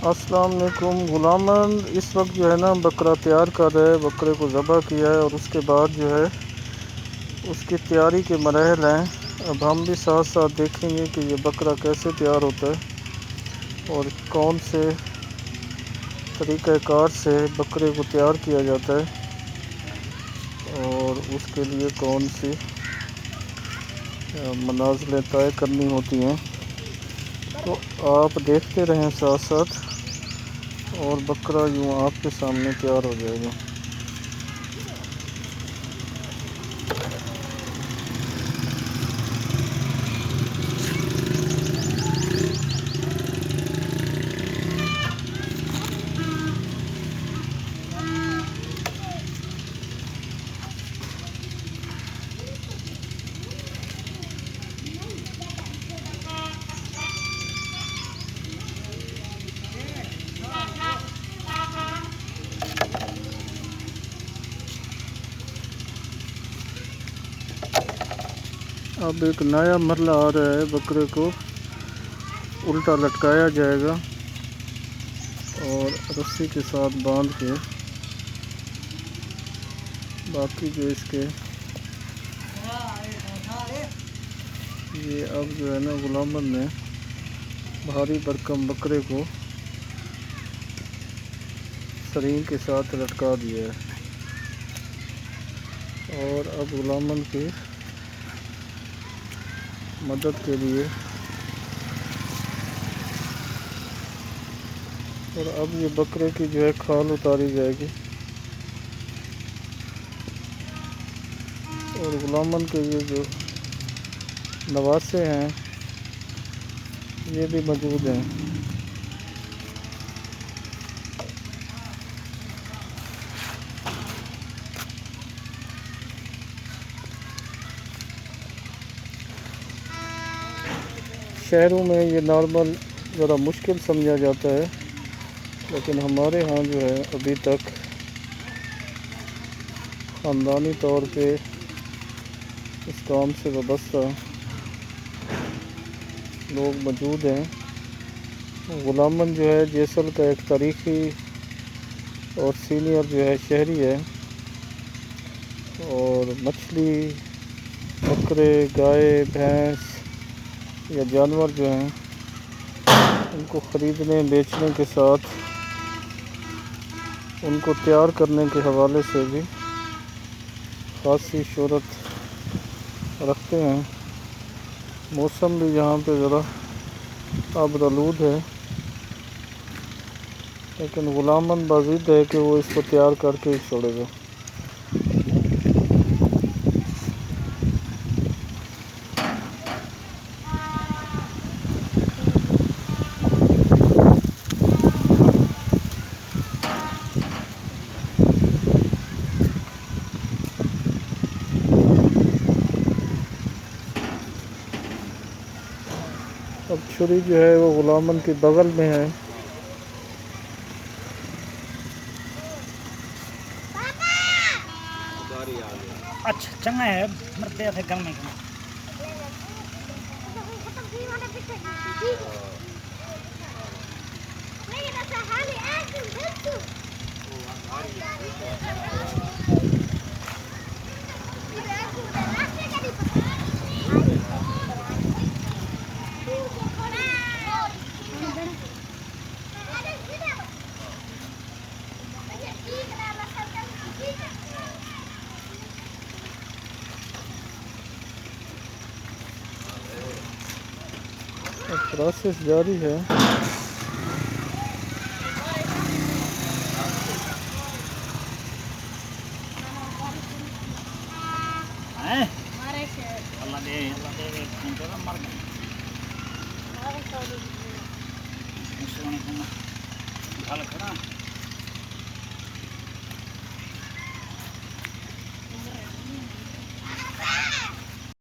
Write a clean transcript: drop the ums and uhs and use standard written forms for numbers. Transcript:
अस्सलाम वालेकुम। गुलामन इस वक्त जो है ना बकरा तैयार कर रहे हैं। बकरे को ज़बह किया है और उसके बाद जो है उसकी तैयारी के मराहल हैं। अब हम भी साथ साथ देखेंगे कि ये बकरा कैसे तैयार होता है और कौन से तरीक़ाकार से बकरे को तैयार किया जाता है और उसके लिए कौन सी मनाज़िलें तय करनी होती हैं। तो आप देखते रहें साथ साथ और बकरा यूँ आपके सामने तैयार हो जाएगा। अब एक नया मरला आ रहा है। बकरे को उल्टा लटकाया जाएगा और रस्सी के साथ बांध के बाकी जो इसके ये अब जो है ना गुलामन ने भारी भरकम बकरे को सरीं के साथ लटका दिया है और अब गुलामन की मदद के लिए और अब ये बकरे की जो है खाल उतारी जाएगी और गुलामन के ये जो नवासे हैं ये भी मौजूद हैं। शहरों में ये नॉर्मल ज़रा मुश्किल समझा जाता है, लेकिन हमारे यहाँ जो है अभी तक ख़ानदानी तौर पे इस काम से वाबस्ता लोग मौजूद हैं। गुलामन जो है जैसल का एक तारीख़ी और सीनियर जो है शहरी है और मछली, बकरे, गाय, भैंस या जानवर जो हैं उनको ख़रीदने बेचने के साथ उनको तैयार करने के हवाले से भी ख़ासी शोहरत रखते हैं। मौसम भी यहाँ पे ज़रा आबदलूद है, लेकिन गुलामन बाज़िद है कि वो इसको तैयार करके ही छोड़ेगा। अब छुरी जो है वो गुलामन के बगल में है। अच्छा चंगा है मरते थे गल में प्रोसेस जारी है। मर गए